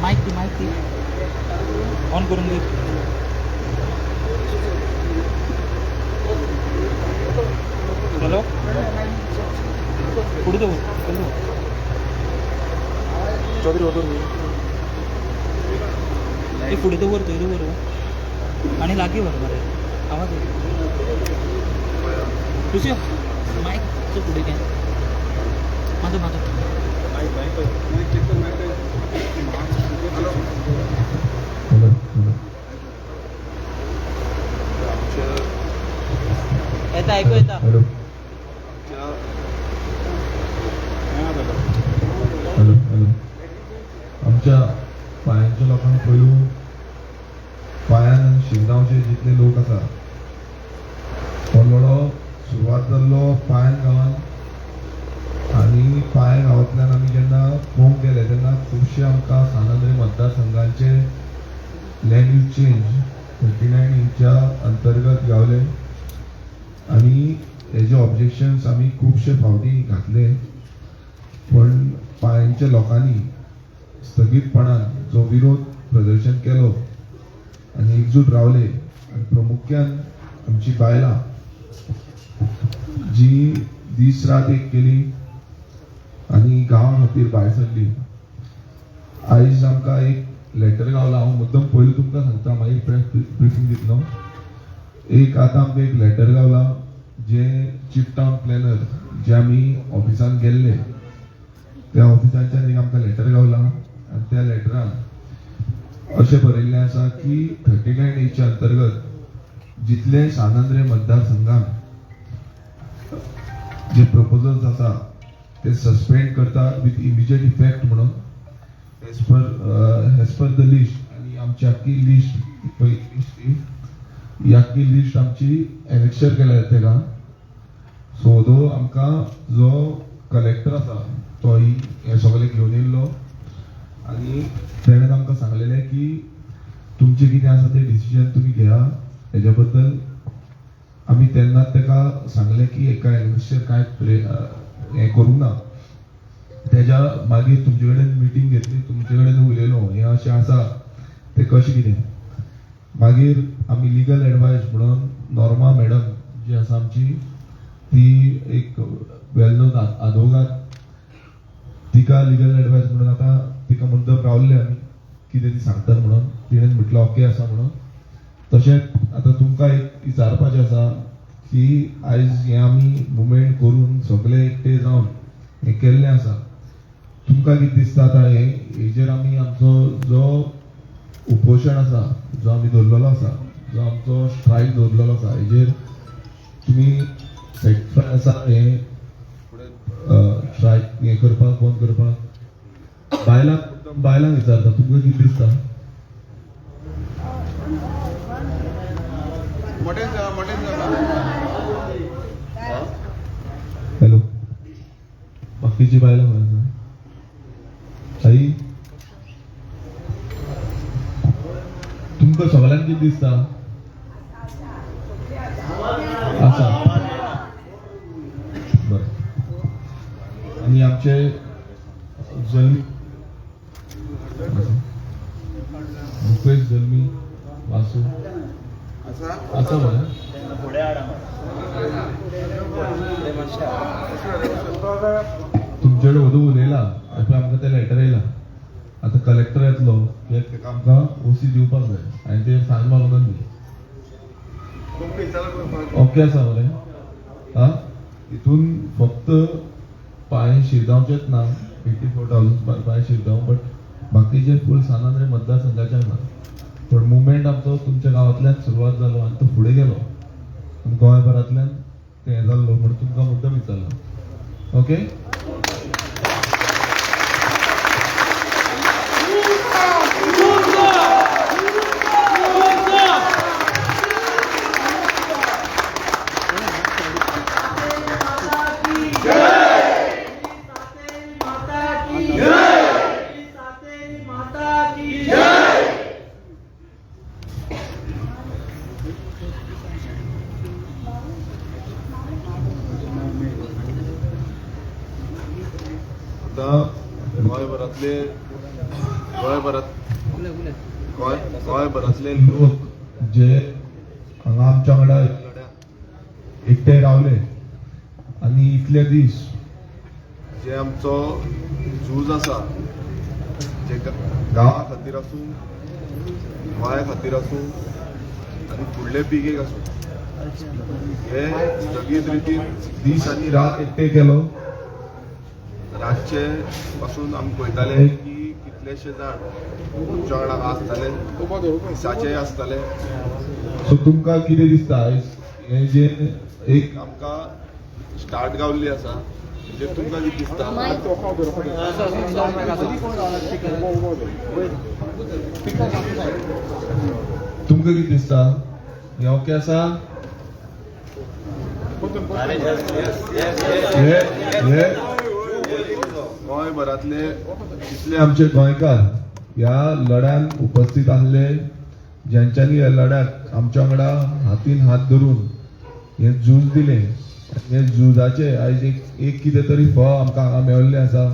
माहिती ऑन करून दे. हॅलो पुढे जाऊ चौधरी होतो मी पुढे तो वरतो इथं वर आणि लागे बरोबर आहे आवाज तुझ्या माईक पुढे काय माझं येता ऐकू येता. हॅलो हॅलो हॅलो आमच्या पायांच्या लोकांक पयलू पायान शिरगांवचे जितले लोक आसा व्हडलो सुरवात जाल्लो पायन गांवान आनी पाय गांवांतल्यान आमी जेन्ना पळोवंक गेले तेन्ना खुबशे आमकां सानंद्री मतदारसंघांचे लँड यूज चेंज 39 इंच्या अंतर्गत गावले आनी हेजे ऑब्जेक्शन्स आमी खुबशे फावटी घातले पण पायांच्या लोकांनी स्थगीतपणान जो विरोध प्रदर्शन केलो आनी एकजूट रावले आनी प्रामुख्यान आमची बायलां जी दीस रात एक केली आनी गांवा खातीर भायर सरली. आयज आमकां एक लेटर गावला हांव मुद्दम पयलीं तुमकां सांगता मागीर प्रेस ब्रिफींग दितलो. एक आतां आमकां एक लेटर गावला जे चीफ टावन प्लॅनर जे आमी ऑफिसान गेल्ले त्या ऑफिसांच्यान एक आमकां लेटर गावला आनी त्या लेटरान अशें बरयल्लें आसा की 39 एच्या अंतर्गत जितले सानंद्रे मतदारसंघान जे प्रपोजल्स आसा ते सस्पेंड करता विथ इमिजिएट इफेक्ट म्हणून एज पर द लिस्ट आनी आमची आख्खी लिस्ट ही आख्खी लिस्ट आमची एनेक्शर केल्या तेका. सो दो आमकां जो कलेक्टर आसा तो हे सगळे घेवन येयल्लो आनी तेणें आमकां सांगलेलें की तुमचें कितें आसा तें डिसिजन तुमी घेया. हेज्या बद्दल आमी तेन्नाच तेका सांगलें की एका एनेक्शर कांय हें करूंक ना. तेज्या मागीर तुमचे कडेन मिटींग घेतली तुमचे कडेन उलयलो हें अशें आसा तें कशें कितें. मागीर आमी लिगल एडवायस म्हणून नॉर्मा मॅडम जी आसा आमची ती एक वेल नोन आदवोगात तिका लिगल एडवायस म्हणून आतां तिका मुद्दम रावल्ले आमी कितें ती सांगतात म्हणून तिणें म्हटलं ओके आसा म्हणून. तशेंच आतां तुमकां एक विचारपाचें आसा की आयज हें आमी मुवमेंट करून सगळे एकटे जावन हें केल्लें आसा तुमकां कितें दिसता आतां हेजेर आमी आमचो जो उपोशण आसा जो आमी दवरलेलो आसा जो आमचो स्ट्रायक दवरलेलो आसा हेजेर तुमी सॅटिस्फाय आसा हें स्ट्रायक हें करपाक बंद करपाक. बायलांक विचारता तुमकां कितें दिसता. हॅलो बाकीची बायलां खंय आसा आई तुमकां सगळ्यांक कितें दिसता आसा बरें. आनी आमचे जल्मी मुकेश जल्मी वासू आसा बरें. तुमचे कडेन वदू उलयला आमकां ते लेटर येयला आतां कलेक्टर येतलो तेका आमकां ओसी दिवपाक जाय हांवें ते सांग मारून दी ओके आसा बरें. आं हितून फक्त पांय शिरगांवचेच ना 84,000 पांय शिरगांव बट बाकीचे फूल सानंद्रे मतदारसंघाचे ना. पण मुवमेंट आमचो तुमच्या गांवांतल्यान सुरवात जालो आनी तो फुडें गेलो गोंयभरांतल्यान तें हें जाल्लो म्हणून तुमकां मुद्दम विचारलो. ओके जय आतां गोंयभरांतले लोक जे हांगा आमच्या वांगडा एकटे रावले आनी इतले दीस जे आमचो झूज आसा जे गांवा खातीर आसूं गोंया खातीर आसूं आनी फुडले पिळगेक आसूं हे स्थगीत रितीन दीस आनी रात एकटे केलो. रातचे पासून आमी पळयताले की कितलेशे जाण आमच्या वांगडा आसताले, दिसाचे आसताले. सो तुमकां कितें दिसता हे जे एक आमकां स्टार्ट गावल्ली आसा म्हणजे तुमकां कितें दिसता? तुमकां कितें दिसता हे ओके आसा? गोंयभरांतले जितले आमचे गोंयकार ह्या लढ्यान उपस्थित आसले, ज्यांच्यांनी ह्या लढ्याक आमच्या वांगडा हातीन हात धरून हे झूज दिले, हे झुजाचे आयज एक कितें तरी फळ आमकां हांगा मेळिल्लें आसा.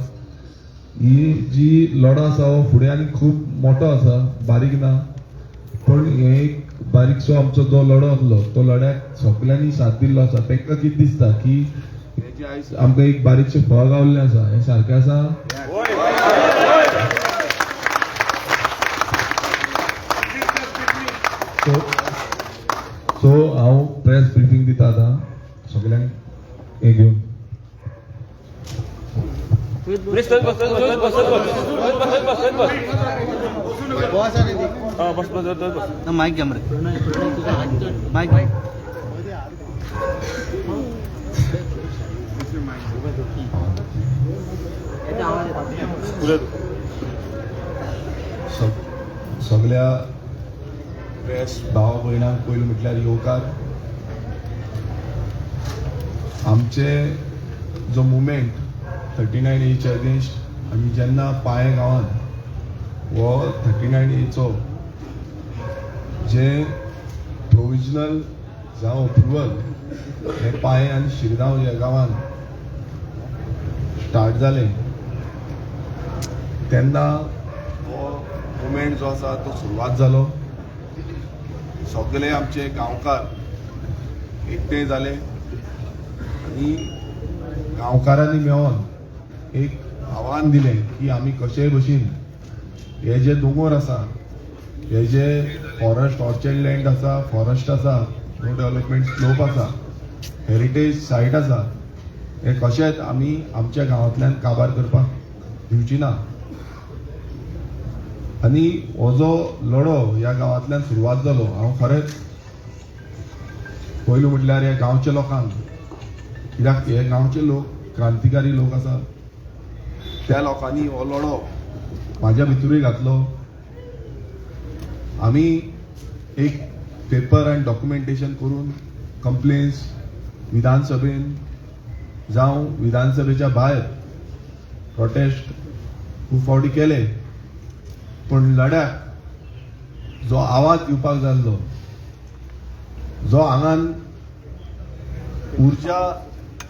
ही जी लढो आसा हो फुडें आनी खूब मोठो आसा, बारीक ना, पण हे एक बारीकसो आमचो जो लढो आसलो तो लढ्याक सगळ्यांनी साथ दिल्लो आसा. तांकां कितें दिसता की हे जे आयज आमकां एक बारीकशें फळ गावल्लें आसा हें सारकें आसा? सो हांव प्रेस ब्रिफींग दिता आतां सगळ्यांक हे घेवन. माईक घ्या मरे, माईक सगळ्या प्रेस भावा भयणांक पयलीं म्हटल्यार येवकार. आमचे जो मुवमेंट 39A अगेन्स्ट आमी जेन्ना पाळे गांवांत हो 39A जे प्रोविजनल जावं अप्रुवल हे पाळे आनी शिरगांव ह्या गांवांत स्टार्ट जालें तेन्ना हो मुवमेंट जो आसा तो सुरवात जालो. सगळे आमचे गांवकार एकठांय जाले आनी गांवकारांनी मेळोन एक आव्हान दिलें की आमी कशेय भशेन हे जे दोंगर आसा, हे जे फॉरेस्ट ऑर्चर्ड लँड आसा, फॉरेस्ट आसा, नो डेव्हलपमेंट स्लोप आसा, हेरिटेज सायट आसा, हे कशेंच आमी आमच्या गांवांतल्यान काबार करपाक दिवची ना. आनी हो जो लढो ह्या गांवांतल्यान सुरवात जालो, हांव खरेंच पयलीं म्हटल्यार ह्या गांवच्या लोकांक, कित्याक हे गांवचे लोक क्रांतिकारी लोक आसा, त्या लोकांनी हो लढो म्हाज्या भितरूय घातलो. आमी एक पेपर आनी डॉक्युमेंटेशन करून कंप्लेन्स विधानसभेन जावं विधानसभेच्या भायर प्रोटेस्ट खूब फावटी केले, पण लढ्याक जो आवाज दिवपाक जाय आसलो, जो हांगान उर्जा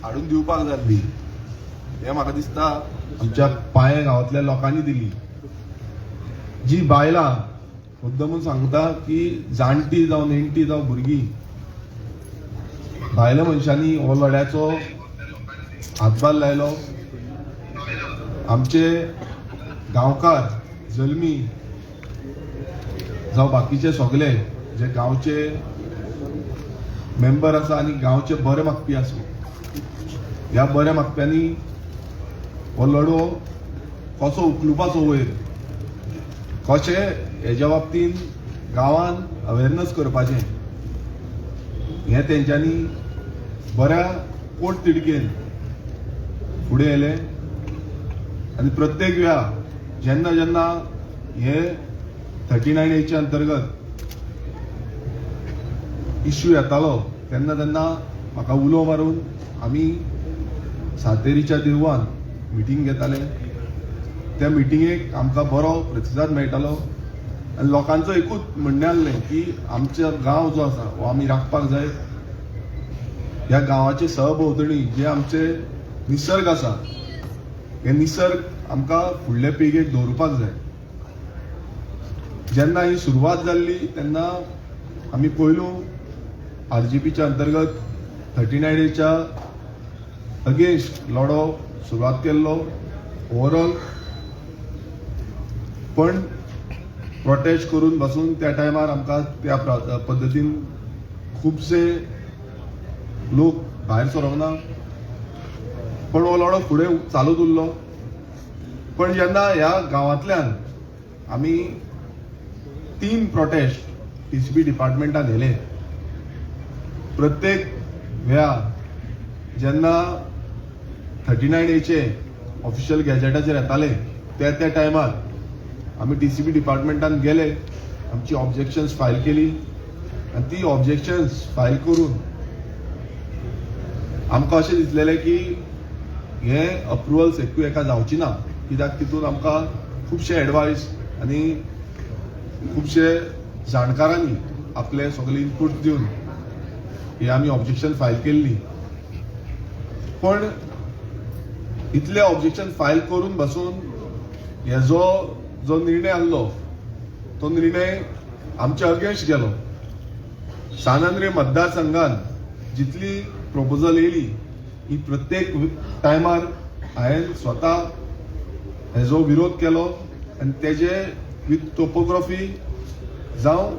हाडून दिवपाक जाय आसली, हें म्हाका दिसता आमच्या पाळे गांवांतल्या लोकांनी दिली. जी बायलां मुद्दमून सांगता की जाणटी जावं नेणटी जावं भुरगीं, भायल्या मनशांनी हो लढ्याचो हातभार लायलो. आमचे गांवकार जल्मी जावं बाकीचे सगळे जे गांवचे मेंबर आसा आनी गांवचे बरे मागपी आसूं, ह्या बऱ्या मागप्यांनी हो लढो कसो उखलुपाचो वयर, कशें हेज्या बाबतीन गांवान अवेरनस करपाचें, हें तेंच्यांनी बऱ्या पोट तिडकेन फुडें येले. आनी प्रत्येक वेळा जेन्ना जेन्ना हे 39A अंतर्गत इश्यू येतालो तेन्ना तेन्ना म्हाका उलो मारून आमी सातेरीच्या दिरवान मिटींग घेताले. त्या मिटिंगेक आमकां बरो प्रतिसाद मेळटालो आनी लोकांचो एकूच म्हणणें आसलें की आमचो गांव जो आसा हो आमी राखपाक जाय. ह्या गांवाचे सहभोंवतणी जे आमचे निसर्ग आसा हे निसर्ग आमकां फुडले पिळगेक दवरपाक जाय. जेन्ना ही सुरवात जाल्ली तेन्ना आमी पयलू RGPच्या अंतर्गत 39A अगेन्स्ट लढो सुरवात केल्लो ओवरऑल, पण प्रोटेस्ट करून बसून त्या टायमार आमकां त्या पद्दतीन खुबशे लोक भायर सरोंक ना, पण हो लढो फुडें चालूच उरलो. पण जेन्ना ह्या गांवांतल्यान आमी 3 प्रोटेस्ट TCP डिपार्टमेंटान येले, प्रत्येक वेळा जेन्ना 39A ऑफिशियल गॅजेटाचेर येताले त्या टायमार आमी TCP डिपार्टमेंटान गेले, आमची ऑब्जेक्शन्स फायल केली आनी ती ऑब्जेक्शन्स फायल करून आमकां अशें दिसलेलें की हे अप्रुवल्स एकू एका जावची ना, कित्याक तितून आमकां खुबशे एडवायस आनी खुबशे जाणकारांनी आपले सगळे इनपूट दिवन हे आमी ऑब्जेक्शन फायल केल्ली. पण इतले ऑब्जेक्शन फायल करून बसून हे जो निर्णय आसलो तो निर्णय आमच्या अगेन्स्ट गेलो. सान आंद्रे मतदारसंघान जितली प्रपोजल येयली ही प्रत्येक टायमार हांवें स्वता हेजो विरोध केलो आनी तेजे विथ टोपोग्राफी जावं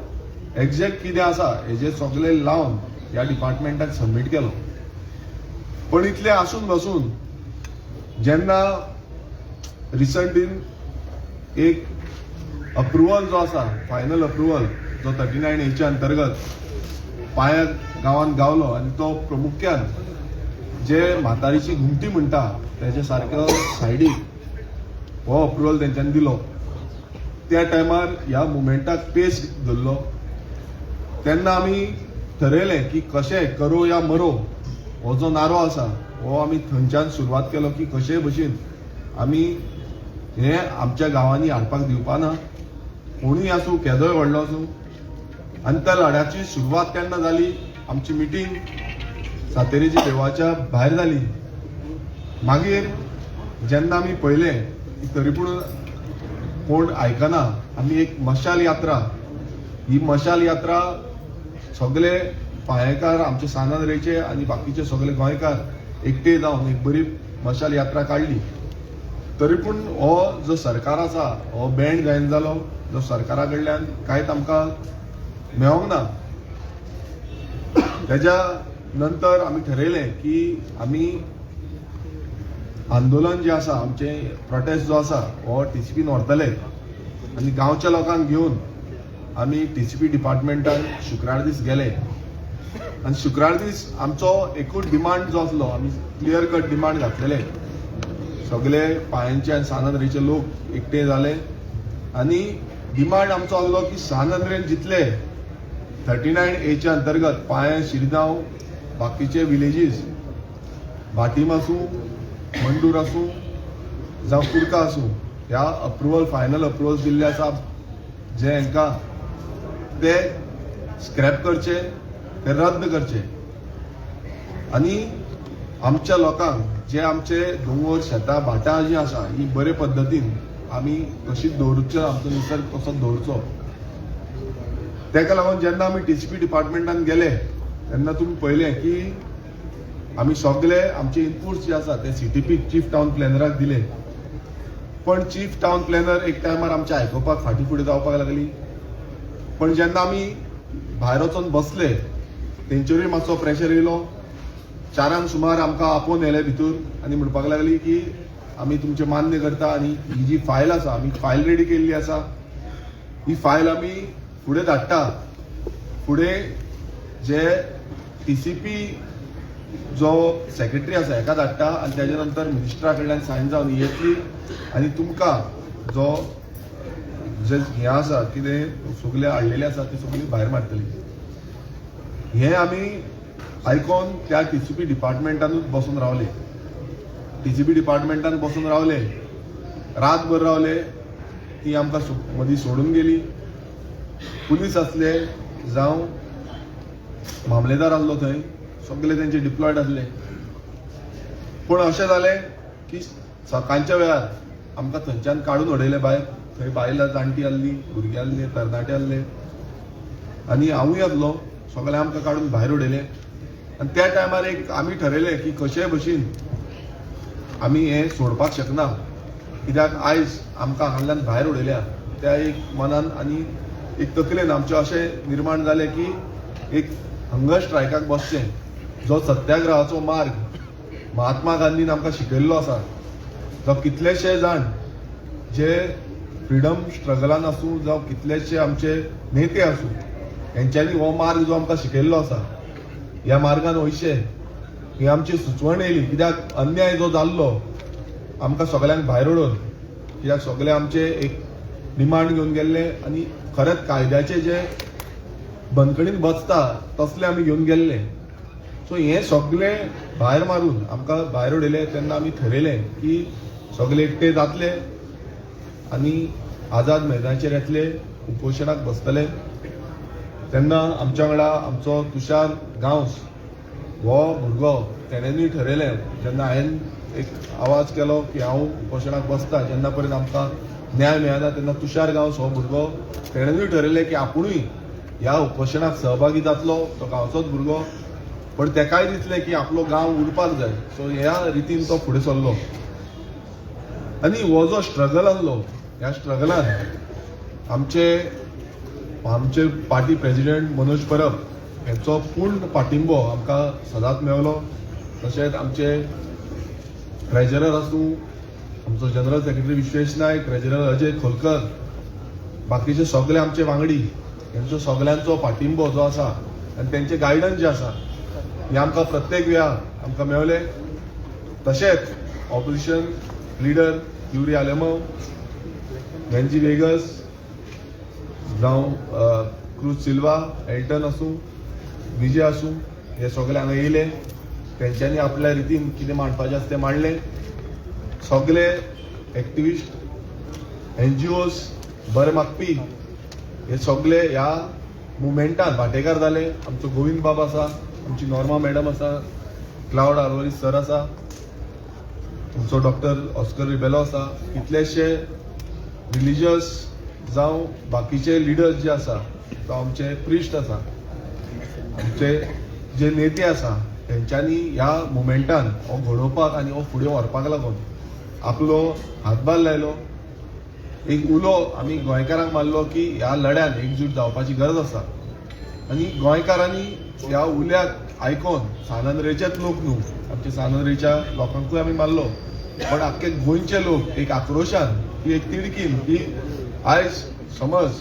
एक्झॅक्ट कितें आसा हेजे सगळे लावन ह्या डिपार्टमेंटाक सबमीट केलो. पण इतले आसून बसून जेन्ना रिसंटीन एक अप्रुवल जो आसा, फायनल अप्रुवल जो 39A अंतर्गत पांया गांवांत गावलो आनी तो प्रामुख्यान जे म्हातारीची घुमटी म्हणटा तेजे सारको सायडीक हो अप्रुवल तेंच्यांनी दिलो. त्या टायमार ह्या मुवमेंटाक पेस धरलो. तेन्ना आमी ठरयलें की कशें करो या मरो हो जो नारो आसा हो आमी थंयच्यान सुरवात केलो की कशे भशेन आमी हे आमच्या गांवांनी हाडपाक दिवपा ना, कोणूय आसूं केदोय व्हडलो आसूं. आनी त्या लढ्याची सुरवात केन्ना जाली, आमची मिटींग सातेरीच्या देवळाच्या भायर जाली. मागीर जेन्ना आमी पळयलें तरी पूण कोण आयकना, आमी एक मशाल यात्रा, ही मशाल यात्रा सगळे पांयेकार आमचे सान आंद्रेचे आनी बाकीचे सगळे गोंयकार एकटे जावन एक बरी मशाल यात्रा काडली. तरी पूण हो जो सरकार आसा हो बँड जायना जालो, जो सरकारा कडल्यान कांयच आमकां मेळोंक ना. तेज्या नंतर आमी ठरयलें की आमी आंदोलन जे आसा, आमचे प्रोटेस्ट जो आसा हो TCPन व्हरतले आनी गांवच्या लोकांक घेवन आमी TCP डिपार्टमेंटान शुक्रार दीस गेले. आनी शुक्रार दीस आमचो एकूच डिमांड जो आसलो, आमी क्लियर कट डिमांड घातलेले, सगळे पांयांचे आनी सान आंद्रेचे लोक एकटे जाले आनी डिमांड आमचो आसलो की सान आंद्रेन जितले 39A अंतर्गत पांये, शिरगांव, बाकीचे विलेजीस, भाटीम आसूं, मंडूर आसूं जावं कुडका आसूं, ह्या अप्रुवल फायनल अप्रुवल दिल्ले आसा जे हांकां ते स्क्रॅप करचे, ते रद्द करचे आनी आमच्या लोकांक जे आमचे दोंगर शेतां भाटां जीं आसा ही बरे पद्दतीन आमी तशीच दवरच्यो, आमचो निसर्ग तसोच दवरचो. तेका लागून जेन्ना आमी TCP डिपार्टमेंटान गेले तेन्ना तुमी पळयलें की आमी सगळे आमचे इनपुट्स जे आसा ते CTP चीफ टावन प्लॅनराक दिले. पण चीफ टावन प्लॅनर एक टायमार आमचे आयकुपाक फाटीं फुडें जावपाक लागली. पण जेन्ना आमी भायर वचून बसले तेंचेरूय मातसो प्रेशर येयलो. 4 सुमार आमकां आपोवन येले भितर आनी म्हणपाक लागली की आमी तुमचें मान्य करता आनी ही जी फायल आसा, आमी फायल रेडी केल्ली आसा, ही फायल आमी फुडें धाडटा. फुडें जे TCP जो सेक्रेटरी आसा हेका धाडटा आनी तेजे नंतर मिनिस्टरा कडल्यान सायन जावन ही येतली आनी तुमकां जो जे हें आसा कितें सगळे हाडलेले आसा ते सगळी भायर मारतली. हें आमी आयकोन त्या TCP डिपार्टमेंटानूच बसून रावले. TCP डिपार्टमेंटान बसून रावले, रातभर रावले. ती आमकां मदीं सोडून गेली. पुलीस आसले जावं मामलेदार आसलो थंय, सगळे तेंचे डिप्लॉयड आसले. पूण अशें जालें की सकाळच्या वेळार आमकां थंयच्यान काडून उडयले भायर. थंय बायलां जाणटी आसली, भुरगीं आसले, तरणाटे आसले आनी हांवूय आसलो. सगळे आमकां काडून भायर उडयले. आनी त्या टायमार एक आमी ठरयलें की कशेय भशेन आमी हें सोडपाक शकना, कित्याक आयज आमकां हांगांतल्यान भायर उडयल्या. त्या एक मनान आनी एक तकलेन आमचें अशें निर्माण जालें की एक हंगर स्ट्रायकाक बसचें. जो सत्याग्रहाचो मार्ग महात्मा गांधीन आमकां शिकयल्लो आसा, जो कितलेशे जाण जे फ्रिडम स्ट्रगलान आसूं जावं कितलेशे आमचे नेते आसूं, हेंच्यांनी हो मार्ग जो आमकां शिकयल्लो आसा, ह्या मार्गान वयचे ही आमची सुचवण येयली. कित्याक अन्याय जो जाल्लो आमकां सगळ्यांक भायर उडोवन, कित्याक सगळे आमचे एक डिमांड घेवन गेल्ले आनी खरेंच कायद्याचे जे बंदखणीन बसता तसले आमी घेवन गेल्ले. सो हें सगळें भायर मारून आमकां भायर उडयले. तेन्ना आमी ठरयलें की सगळे एकटे जातले आनी आझाद मैदानाचेर येतले, उपोशणाक बसतले. तेन्ना आमच्या वांगडा आमचो तुषार गांवस हो भुरगो, तेणेनूय ठरयलें. जेन्ना हांवें एक आवाज केलो की हांव उपोशणाक बसता, जेन्ना पर्यंत आमकां न्याय मेळना, तेन्ना तुषार गांवस हो भुरगो तेणेनूय ठरयलें की आपुणूय ह्या उपोशणाक सहभागी जातलो. तो गांवचोच भुरगो, पण तेकाय दिसलें की आपलो गांव उरपाक जाय. सो ह्या रितीन तो फुडें सरलो. आनी हो जो स्ट्रगल आसलो, ह्या स्ट्रगलान आमचे पार्टी प्रेसिडेंट मनोज परब हेंचो पूर्ण पाठिंबो आमकां सदांच मेळलो. तशेंच आमचे ट्रेजरर आसूं, आमचो जनरल सेक्रेटरी विश्वेश नायक, ट्रेजरर अजय खोलकर, बाकीचे सगळे आमचे वांगडी, हेंचो सगळ्यांचो पाठिंबो जो आसा आनी तेंचे गायडन्स जे आसा हे आमकां प्रत्येक वेळार आमकां मेळ्ळें. तशेंच ऑपोजिशन लिडर युरी आलेमो, वेंजी वेगस जावं क्रूज सिल्वा, एल्टन आसूं, विजय आसूं, हे सगळे हांगा येयले. तेंच्यांनी आपल्या रितीन कितें मांडपाचें आसा तें मांडलें. सगळे एक्टिविस्ट, NGOs, बरे मागपी हे सगळे ह्या मुवमेंटान वांटेकार जाले. आमचो गोविंद बाब आसा, आमची नॉर्मा मॅडम आसा, क्लाउड आर्वरीस सर आसा, आमचो डॉक्टर ऑस्कर रिबेलो आसा, कितलेशे रिलिजियस जावं बाकीचे लिडर्स जे आसा, जावं आमचे प्रिस्ट आसा, आमचे जे नेते आसा, तेंच्यांनी ह्या मुवमेंटान हो घडोवपाक आनी हो फुडें व्हरपाक लागून आपलो हातभार लायलो. एक उलो आमी गोंयकारांक मारलो की ह्या लढ्यान एकजूट जावपाची गरज आसा. आनी गोंयकारांनी ह्या उल्याक आयकोन, सानंद्रेचेच लोक न्हू, आमच्या सानंद्रेच्या लोकांकूय आमी मारलो, पण आख्खे गोंयचे लोक एक आक्रोशान, की एक तिडकीन, की आयज समज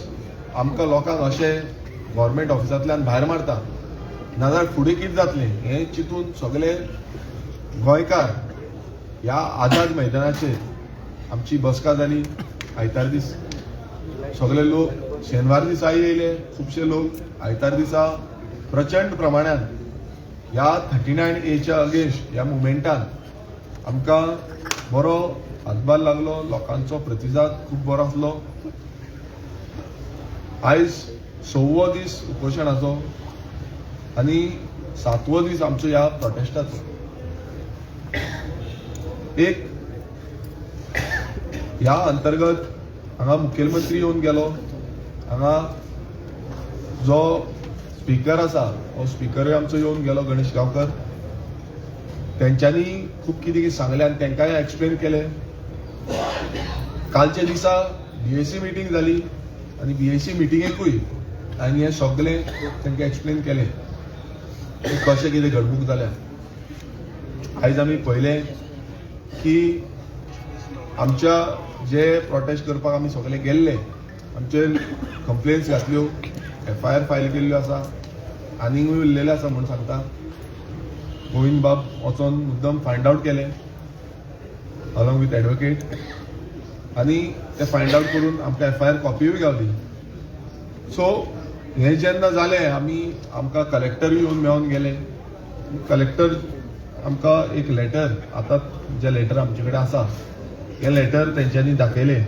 आमकां लोकांक अशें गव्हर्मेंट ऑफिसांतल्यान भायर मारता, नाजाल्यार फुडें कितें जातलें हें चिंतून सगळे गोंयकार ह्या आझाद मैदानाचेर आमची बसका जाली. आयतार दीस सगळे लोक, शेनवार दिसाय येयले खुबशे लोक. आयतार दिसा प्रचंड प्रमाणान ह्या 39A अगेन्स्ट ह्या मुवमेंटान आमकां बरो हातभार लागलो. लोकांचो प्रतिसाद खूब बरो आसलो. आयज 6वो दीस उपोशणाचो आनी 7वो दीस आमचो ह्या प्रोटेस्टाचो. एक ह्या अंतर्गत हांगा मुखेलमंत्री येवन गेलो. हांगा जो स्पीकर आसा हो स्पीकरूय आमचो येवन गेलो, गणेश गांवकर. तेंच्यांनी खूब कितें कितें सांगलें आनी तेंकांय एक्सप्लेन केलें. कालच्या दिसा BAC मिटींग जाली आनी BAC मिटींगेकूय हांवें हें सगळें तेंकां एक्सप्लेन केलें की कशें कितें घडणूक जाल्या. आयज आमी पळयलें की आमच्या जे प्रोटेस्ट करपाक आमी सगळे गेल्ले, आमचे कंप्लेन्स घातल्यो, FIR फायल केल्ल्यो आसा, आनीकूय उरलेले आसा म्हूण सांगता. गोविंद बाब वचोन मुद्दम फायंड आवट केलें अलॉंग विथ एडवोकेट, आनी ते फायंड आवट करून आमकां FIR कॉपीय गावली. सो हें जेन्ना जालें आमकां कलेक्टरूय येवन मेळोन गेले. कलेक्टर आमकां एक लेटर, आतां जें लेटर आमचे कडेन आसा हें लेटर तेंच्यांनी दाखयलें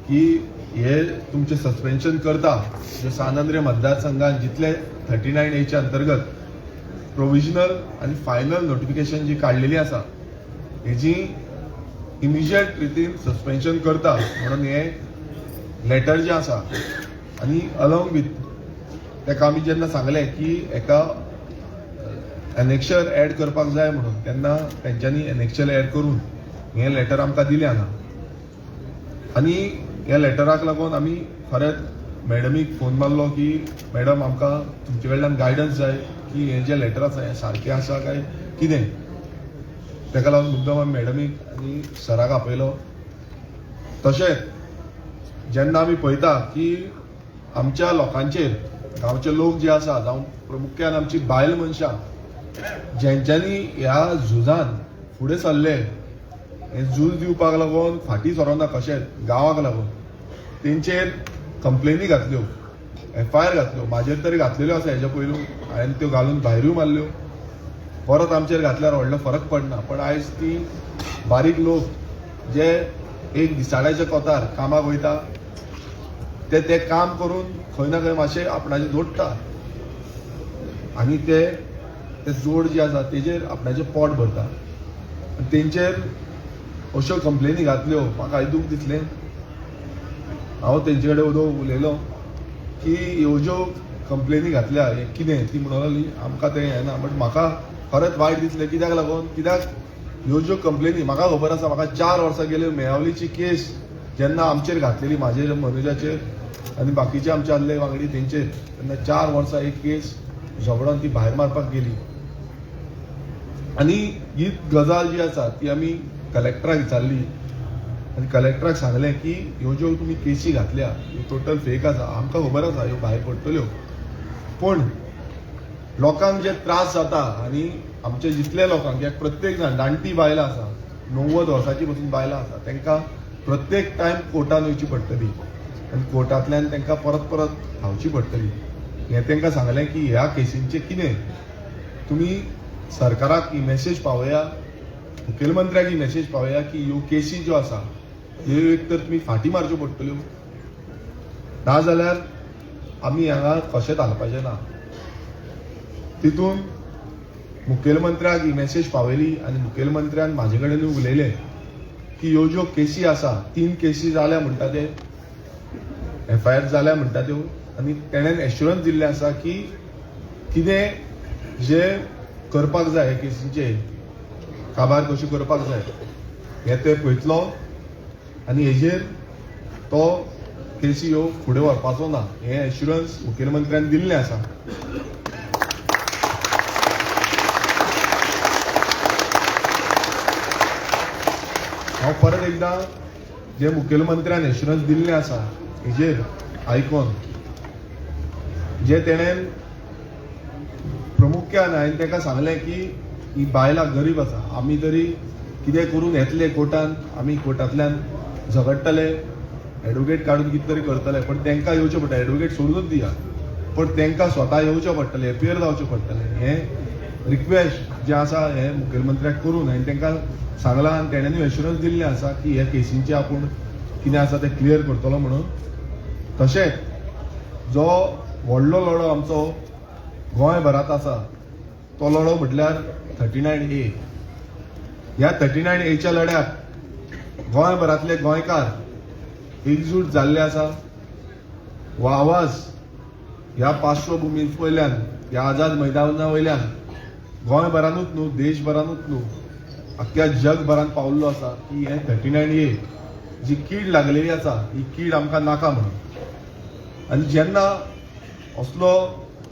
की हे तुमचें सस्पेन्शन करता. जे सानंद्रे मतदारसंघात जितले 39A अंतर्गत प्रोविजनल आनी फायनल नोटिफिकेशन जी काडलेली आसा हेजी इमिजिएट रितीन सस्पेन्शन करता म्हणून हे लेटर जें आसा आनी अलॉंग विथ ताका आमी जेन्ना सांगलें की एका एनेक्शर एड करपाक जाय म्हणून तेन्ना तेंच्यांनी एनेक्शर एड करून हें लेटर आमकां दिलें हांगा आनी ह्या लेटराक लागून आमी खरेंच मॅडमीक फोन मारलो की मॅडम आमकां तुमचे कडल्यान गायडन्स जाय की हें जें लेटर आसा हें सारकें आसा काय कितें ताका लागून मुद्दम आमी मॅडमीक आनी सराक आपयलो तशेंच जेन्ना आमी पळयता की आमच्या लोकांचेर गांवचे लोक जे आसा जावं प्रामुख्यान आमची बायल मनशां जेंच्यांनी ह्या झुजान फुडें सरले हें झूज दिवपाक लागून फाटीं सरोना कशेंच गांवाक लागून तेंचेर कंप्लेनी घातल्यो FIR घातल्यो म्हाजेर तरी घातलेल्यो आसा हेज्या पयलू हांवें त्यो घालून भायरूय मारल्यो परत आमचेर घातल्यार व्हडलो फरक पडना पण आयज ती बारीक लोक जे एक दिसाळ्याच्या कोंतार कामाक वयता ते काम करून खंय ना खंय मातशें आपणाचें जोडटा आनी ते जोड जे आसा तेजेर आपणाचें पोट भरता तेंचेर अश्यो कंप्लेनी घातल्यो म्हाका दूख दिसलें हांव तेंचे कडेन उलयलो की ह्यो ज्यो कंप्लेनी घातल्या हें कितें ती म्हणून लागली आमकां तें हें ना बट म्हाका खरेंच वायट दिसलें कित्याक लागून कित्याक ह्यो ज्यो कंप्लेनी म्हाका खबर आसा म्हाका 4 वर्सां गेल्यो मेयावलीची केस जेन्ना आमचेर घातलेली म्हाजेर मनोजाचेर आनी बाकीचे आमचे आदले वांगडी तेंचेर तेन्ना 4 वर्सां एक केस झगडोन ती भायर मारपाक गेली आनी ही गजाल जी आसा ती आमी कलेक्टराक विचारली आनी कलेक्टराक सांगलें की ह्यो ज्यो तुमी केसी घातल्या ह्यो टोटल फेक आसा आमकां खबर आसा ह्यो भायर पडटल्यो पण लोकांक जे त्रास जाता आनी आमचे जितले लोकांक एक प्रत्येक जाण जाणटी बायलां आसा 90 वर्सांची पसून बायलां आसा तांकां प्रत्येक टायम कोर्टान वयची पडटली आनी कोर्टांतल्यान तांकां परत परत धांवची पडटली हें तांकां सांगलें की ह्या केसींचें कितें तुमी सरकाराक ही मेसेज पावया मुखेलमंत्र्याक ही मेसेज पावया की ह्यो केसी ज्यो आसा ह्यो एक तर तुमी फाटीं मारच्यो पडटल्यो नाजाल्यार आमी हांगा कशेंच हालपाचें ना तितून मुखेलमंत्र्याक ही मेसेज पावयली आनी मुखेलमंत्र्यान म्हाजे कडेन उलयलें की ह्यो ज्यो केसी आसा 3 केसी जाल्या म्हणटा ते FIR जाल्या म्हणटा त्यो आनी तेणेन एश्युरन्स दिल्लें आसा की कितें जे करपाक जाय हे केसींचे काबार कशी करपाक जाय हे ते पळयतलो आनी हेजेर तो केसी ह्यो फुडें व्हरपाचो ना हें एश्युरन्स मुखेलमंत्र्यान दिल्लें आसा हांव परत एकदां जे मुखेलमंत्र्यान एश्युरन्स दिल्लें आसा हेजेर आयकोन जे तेणेन प्रामुख्यान हांवें ताका सांगलें की ही बायलां गरीब आसा आमी तरी कितें करून येतले कोर्टान आमी कोर्टांतल्यान झगडटले एडवोकेट काडून कितें तरी करतले पण तांकां येवचें पडटा एडवोकेट सोडूनच दिया पण तांकां स्वता येवचें पडटलें एपियर जावचें पडटलें हें रिक्वेस्ट जें आसा हें मुखेलमंत्र्याक करून हांवें तांकां सांगलां आनी तेणेंनी एश्युरन्स दिल्लें आसा की ह्या केसींचें आपूण कितें आसा तें क्लियर करतलो म्हणून तशेंच जो व्हडलो लढो आमचो गोंयभरांत आसा तो लढो म्हटल्यार 39A ह्या 39A लढ्याक गोंयभरांतले गोंयकार एकजूट जाल्ले आसा हो आवाज ह्या पार्श्वभुमी वयल्यान ह्या आझाद मैदाना वयल्यान गोंयभरांतूच न्हू देशभरांतूच न्हू अख्ख्या जगभरांत पावल्लो आसा की हे 39A जी कीड लागलेली आसा ही कीड आमकां नाका म्हणून आनी जेन्ना असलो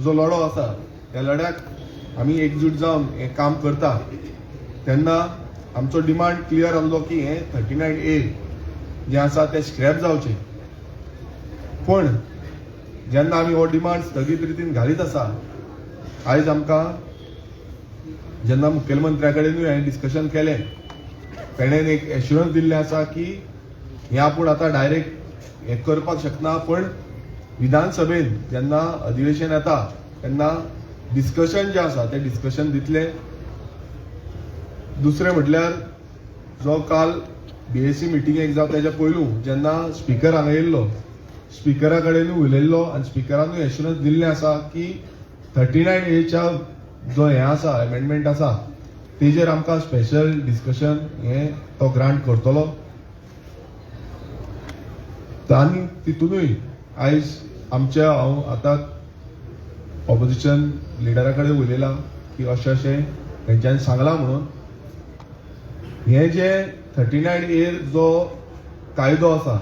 जो लढो आसा त्या लढ्याक आमी एकजूट जावन हें काम करता तेन्ना आमचो डिमांड क्लियर आसलो की हें 39A जें आसा तें स्क्रॅप जावचें पण जेन्ना आमी हो डिमांड स्थगीत रितीन घालीत आसा आयज आमकां जेन्ना मुखेलमंत्र्या कडेनूय हांवें डिस्कशन केलें तेणेन एक एश्युरन्स दिल्लें आसा की हें आपूण आतां डायरेक्ट हें करपाक शकना पण विधानसभेन जेन्ना अधिवेशन येता तेन्ना डिस्कशन जें आसा तें डिस्कशन दितलें दुसरें म्हटल्यार जो काल BSc मिटिंगेक जावं तेच्या पयलू जेन्ना स्पिकर हांगा येयल्लो स्पिकरा कडेनूय उलयल्लो आनी स्पिकरानूय एश्युरन्स दिल्लें आसा की 39A च्या जो हें आसा एमेंडमेंट आसा तेजेर आमकां स्पेशल डिस्कशन हे तो ग्रांट करतलो. आनी तितूनय आयज आमच्या हांव आतां ऑपोजिशन लिडरा कडेन उलयलां की अशें तेंच्यांनी सांगलां म्हणून हे जे 39A जो कायदो आसा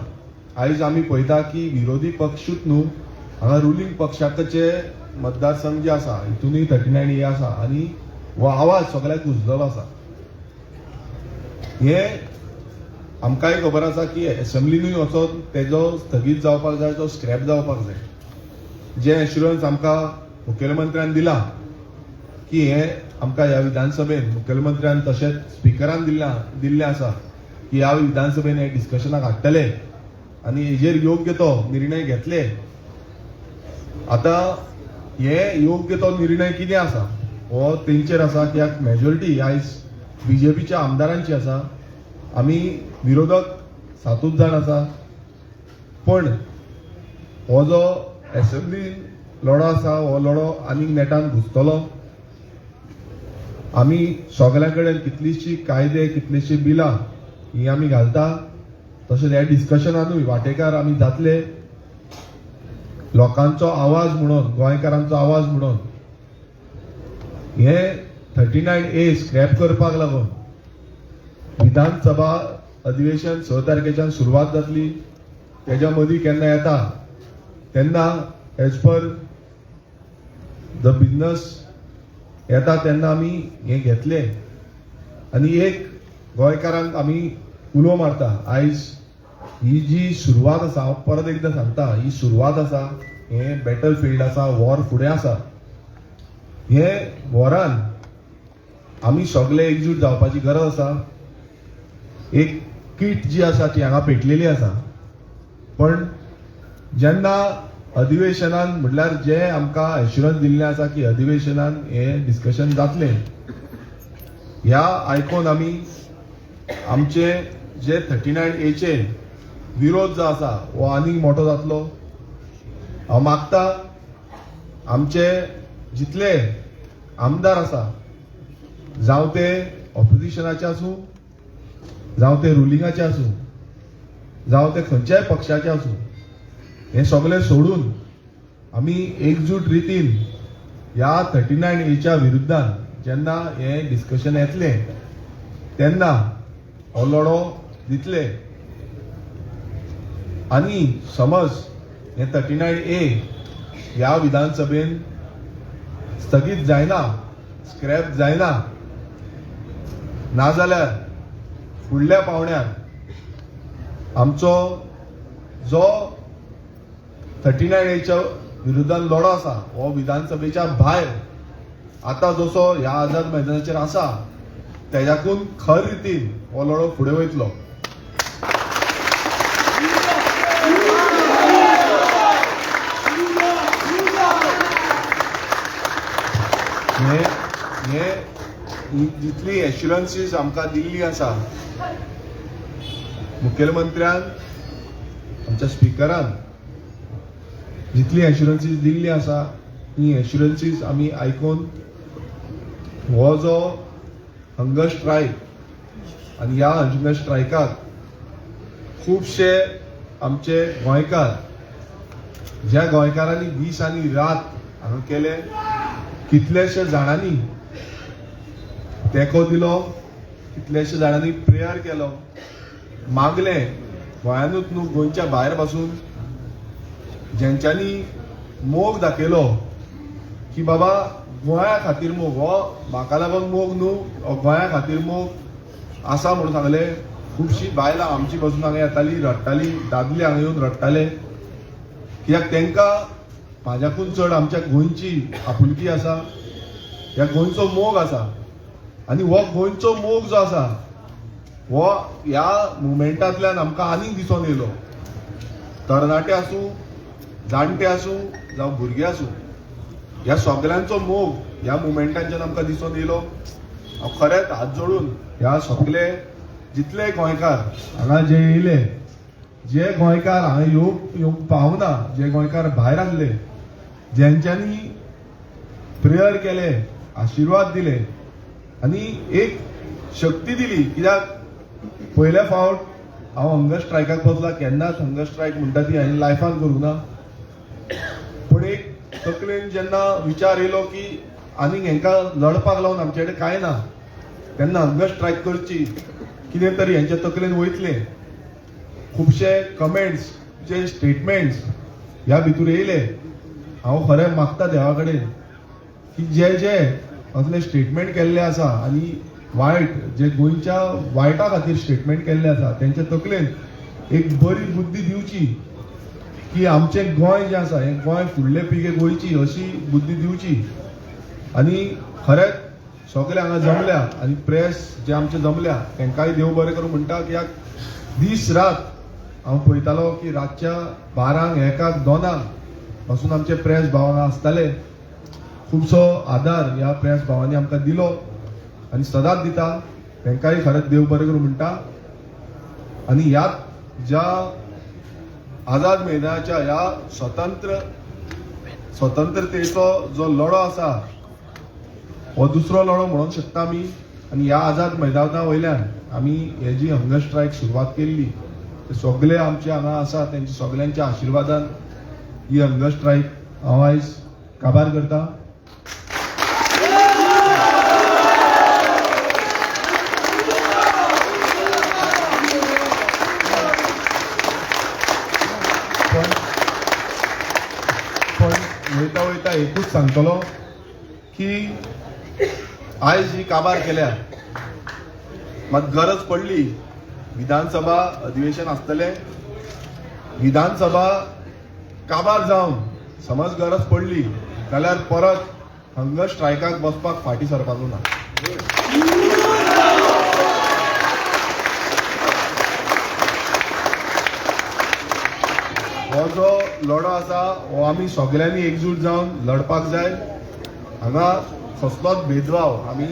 आयज आमी पळयता की विरोधी पक्षूच न्हू हांगा रुलींग पक्षाचे मतदारसंघ जे आसा हितूनय 39A आसा आनी हो आवाज सगळ्याक गुंजलेलो आसा. हे आमकांय खबर आसा की असेंब्लीनूय वचोन तेजो स्थगीत जावपाक जाय, तो स्क्रॅप जावपाक जाय. जे एश्युरन्स आमकां मुखेलमंत्र्यान दिला की हे आमकां ह्या विधानसभेन मुखेलमंत्र्यान तशेंच स्पिकरान दिल्ले आसा की ह्या विधानसभेन हे डिस्कशनाक हाडटले आनी हेजेर योग्य तो निर्णय घेतले. आतां हे योग्य तो निर्णय कितें आसा हो तेंचेर आसा, कित्याक मेजॉरिटी आयज बीजेपीच्या आमदारांची आसा. आमी विरोधक 7 जाण आसा, पण हो जो असेंब्लीन लढो आसा हो लढो आनीक नेटान घुसतलो. आमी सगळ्या कडेन कितलीशी कायदे कितलीशी बिलां ही आमी घालता. तशेंच ह्या डिस्कशनानूय वांटेकार आमी जातले. लोकांचो आवाज म्हणून, गोंयकारांचो आवाज म्हणून हे 39A स्क्रॅप करपाक लागून विधानसभा अधिवेशन 6 तारखेच्यान सुरवात जातली. तेज्या मदीं केन्ना येता तेन्ना एज पर द बिझनस येता तेन्ना आमी हे घेतले आनी एक गोंयकारांक आमी उलो मारता. आयज ही जी सुरवात आसा, हांव परत एकदां सांगता, ही सुरवात आसा. हे बॅटल फिल्ड आसा, वॉर फुडें आसा. हे वॉरान आमी सगळे एकजूट जावपाची गरज आसा. एक किट जी आसा ती हांगा पेटलेली आसा, पण जेन्ना अधिवेशनान म्हटल्यार जे आमकां एश्युरन्स दिल्ले आसा की अधिवेशनान हे डिस्कशन जातले, ह्या आयकून आमी आमचे जे 39A विरोध जो आसा हो आनीक मोठो जातलो. हांव मागता आमचे जितले आमदार आसा, जावं ते ऑपोजिशनाचे आसूं, जावं ते रुलिंगाचे आसूं, जावं ते खंयच्याय पक्षाचे आसूं, हे सगळे सोडून आमी एकजूट रितीन ह्या 39A विरुद्धान जेन्ना हे डिस्कशन येतले तेन्ना हो लढो दितले. आनी समज हे 39A ह्या विधानसभेन स्थगीत जायना, स्क्रॅप जायना, नाजाल्यार फुडल्या पावण्यार आमचो जो 39A विरुद्धान लढो आसा हो विधानसभेच्या भायर आतां जसो ह्या आझाद मैदानाचेर आसा तेज्याकून खर रितीन हो लढो फुडें वयतलो. हे जितली एश्युरन्सीस आमकां दिल्ली आसा मुखेलमंत्र्यान, आमच्या स्पिकरान जितली एश्युरन्सीस दिल्ली आसा ही एश्युरन्सीस आमी आयकून हो जो हंगर स्ट्रायक आनी ह्या हंगर स्ट्रायकाक खुबशे आमचे गोंयकार, ज्या गोंयकारांनी दीस आनी रात हांगा केले, कितलेशे जाणांनी तेंको दिलो, कितलेशे जाणांनी प्रेयर केलो, मागले गोंयानूच न्हू गोंयच्या भायर पासून जेंच्यांनी मोग दाखयलो की बाबा गोंया खातीर मोग हो म्हाका लागून मोग न्हू, गोंया खातीर मोग आसा म्हणून सांगले. खुबशीं बायलां आमची पासून हांगा येतालीं, रडटालीं, दादले हांगा येवन रडटाले, कित्याक तेंकां म्हाज्याकून चड आमच्या गोंयची आपुलकी आसा, ह्या गोंयचो मोग आसा. आनी हो गोंयचो मोग जो आसा हो ह्या मुवमेंटांतल्यान आमकां आनीक दिसून येयलो. तरणाटे आसूं, जाणटे आसूं, जावं भुरगे आसूं, ह्या सगळ्यांचो मोग ह्या मुवमेंटांच्यान आमकां दिसून येयलो. हांव खरेंच हात जोडून ह्या सगळे जितले गोंयकार हांगा जे येयले, जे गोंयकार हांगा येवंक पावना, जे गोंयकार भायर आसले, जेंच्यांनी प्रेयर केले, आशिर्वाद दिले, आनी एक शक्ती दिली. कित्याक पयल्या फावट हांव हंगर स्ट्रायकाक बसला, केन्नाच हंगर स्ट्रायक म्हणटा ती हांवें लायफान करूं ना. पूण एक तकलेन जेन्ना विचार येयलो की आनीक हेंकां लडपाक लावन आमचे कडेन कांय ना, तेन्ना हंगर स्ट्रायक करची, कितें तरी हेंच्या तकलेन वयतलें. खुबशे कमेंट्स, जे स्टेटमेंट्स ह्या भितर येयले. हांव खरें मागता देवा कडेन की जे असले स्टेटमेंट केल्ले आसा आनी वायट, जे गोंयच्या वायटा खातीर स्टेटमेंट केल्ले आसा, तेंच्या तकलेन एक बरी बुद्धी दिवची की आमचें गोंय जें आसा हें गोंय फुडले पिगे गोंयची अशी बुद्धी दिवची. आनी खरेंच सगळे हांगा जमल्या आनी प्रेस जे आमचे जमल्या तेंकांय देव बरें करूं म्हणटा. कित्याक दीस रात हांव पळयतालो की रातच्या 12, 1, 2 पासून आमचे प्रेस भाव आसताले. खुबसो आदार ह्या प्रेस भावांनी आमकां दिलो आनी सदांच दिता. तेंकांय खरेंच देव बरें करूं म्हणटा. आनी ह्याच ज्या आझाद मैदानाच्या ह्या स्वतंत्रतेचो जो लढो आसा हो दुसरो लढो म्हणूंक शकता आमी. आनी ह्या आझाद मैदाना वयल्यान आमी हे जी हंगर स्ट्रायक सुरवात केल्ली ते सगळे आमचे हांगा आसा तेंच्या सगळ्यांच्या आशिर्वादान ही हंगर स्ट्रायक हांव आयज काबार करता. पण वयता वयता एकूच सांगतलो की आयज ही काबार केल्या, मात गरज पडली, विधानसभा अधिवेशन आसतलें, विधानसभा काबार जावन समज गरज पडली जाल्यार परत हंगर स्ट्रायकाक बसपाक फाटीं सरपाचो ना. हो जो लढो आसा हो आमी सगळ्यांनी एकजूट जावन लडपाक जाय. हांगा कसलोच भेदभाव आमी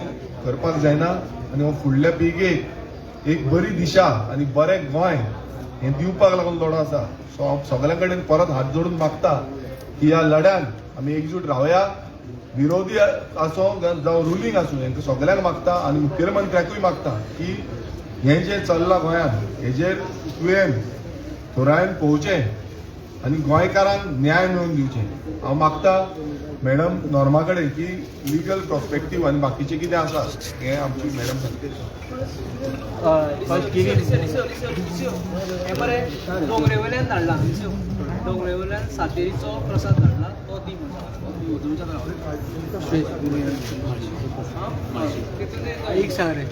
करपाक जायना आनी हो फुडल्या पिळगेक एक बरी दिशा आनी बरें गोंय हें दिवपाक लागून लढो आसा. सो हांव सगळ्यां कडेन परत हात जोडून मागता की ह्या लढ्यान आमी एकजूट रावया. विरोधी आसूं जावं रुलींग आसूं, हेंकां सगळ्यांक मागता आनी मुखेलमंत्र्याकूय मागता की हें जें चल्लां गोंयांत हेजेर तुवें थोरायन पळोवचें आनी गोंयकारांक न्याय मेळोवन दिवचें. हांव मागता मॅडम नॉर्मा कडेन की लिगल पर्स्पेक्टीव आनी बाकीचें कितें आसा हें आमची मॅडम सांगता. हे बरें डोंगरे वयल्यान धाडला, डोंगरे वयल्यान सातेरीचो प्रसाद धाडला तो दी म्हणटा. एक सांग रे.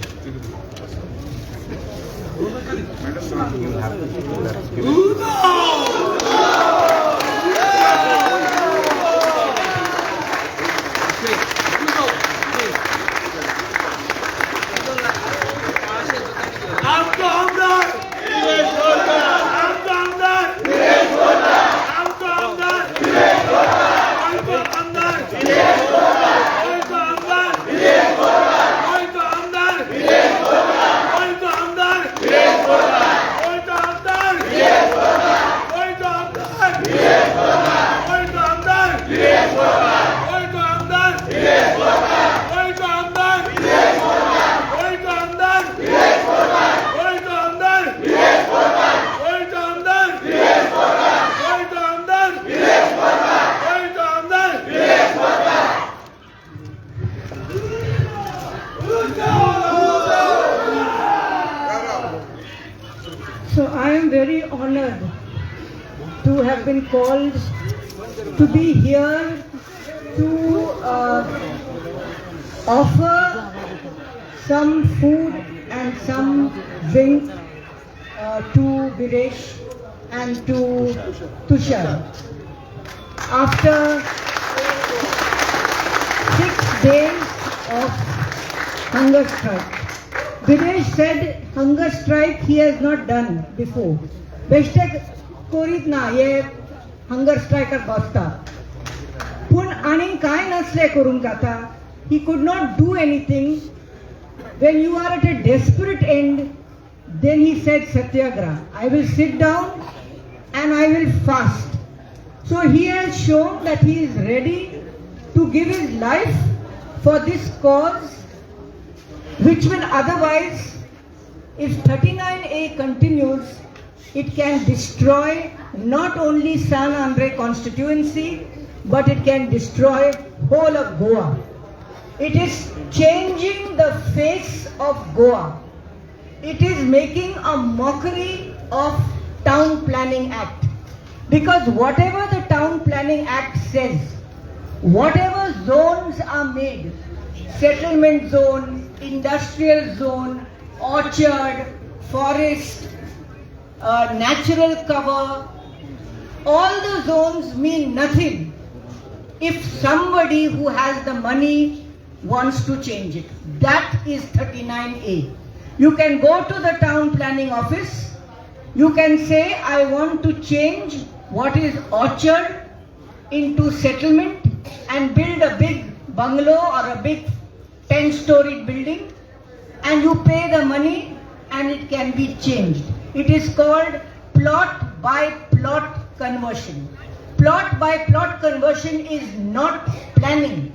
So I am very honored to have been called to be here to offer some food and some drink to Videsh and to Tushar. After 6 days of hunger strike. Videsh said hunger strike he has not done before. Bestek korit na ye hunger striker basta. Pun ani kai nasle korun jata. He could not do anything. When you are at a desperate end, then he said Satyagraha. I will sit down and I will fast. So he has shown that he is ready to give his life for this cause which will otherwise, if 39A continues, it can destroy not only San Andre constituency, but it can destroy whole of Goa. It is changing the face of Goa. It is making a mockery of Town Planning Act. Because whatever the Town Planning Act says, whatever zones are made, settlement zone, industrial zone, orchard, forest, natural cover, all the zones mean nothing if somebody who has the money wants to change it. That is 39A. You can go to the town planning office, you can say, I want to change what is orchard into settlement and build a big bungalow or a big 10-story building, and you pay the money and it can be changed. It is called plot by plot conversion. Plot by plot conversion is not planning.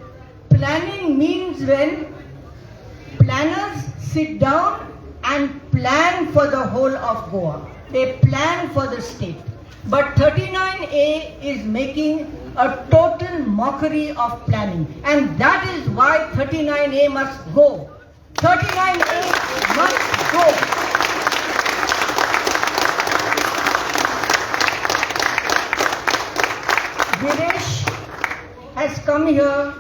Planning means when planners sit down and plan for the whole of Goa. They plan for the state. But 39A is making a total mockery of planning. And that is why 39A must go. 39A must go. Viresh has come here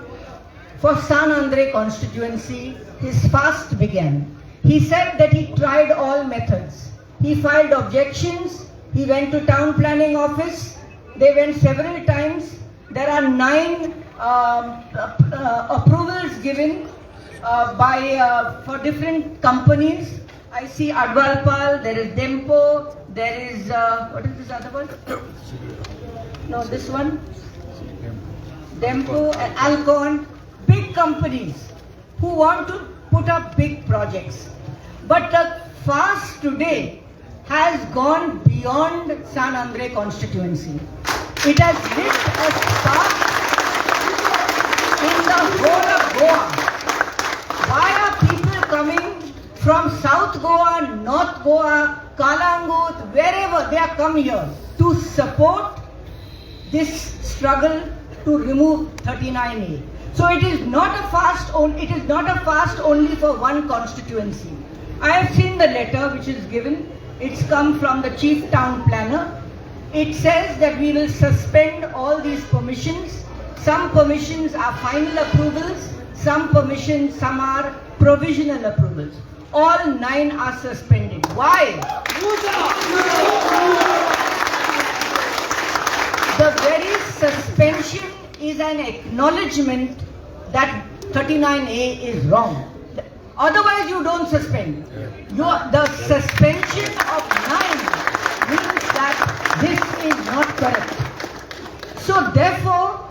for San Andre constituency. His fast began. He said that he tried all methods. He filed objections. He went to town planning office. They went several times. There are 9 approvals given for different companies. I see Advalpal, there is Dempo, there is, what is this other one? No, this one. Dempo and Alcon, big companies who want to put up big projects. But the fast today has gone beyond San Andre constituency. It has lit a spark in the whole of Goa. Why are people coming from South Goa, North Goa, Kalangut, wherever they are come here to support this struggle to remove 39A? So it is not a fast only for one constituency. I have seen the letter which is given. It's come from the chief town planner. It says that we will suspend all these permissions. Some permissions are final approvals, some are provisional approvals. All 9 are suspended. Why? The very suspension is an acknowledgement that 39A is wrong. Otherwise you don't suspend. The suspension of 9 means that this is not correct. So therefore,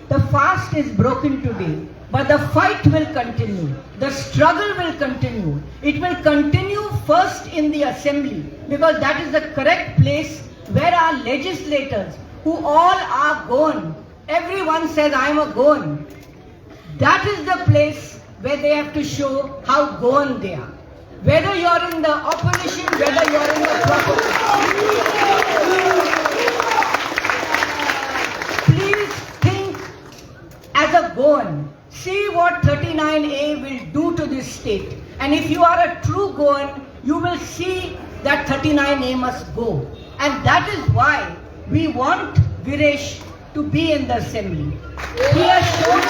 the fast is broken today. But the fight will continue. The struggle will continue. It will continue first in the assembly, because that is the correct place where our legislators, who all are Goan, everyone says I am a Goan. That is the place where they have to show how Goan they are. Whether you are in the opposition, whether you are in the proposition. Please think as a Goan. See what 39A will do to this state. And if you are a true Goan, you will see that 39A must go. And that is why we want Viresh to be in the assembly. He has shown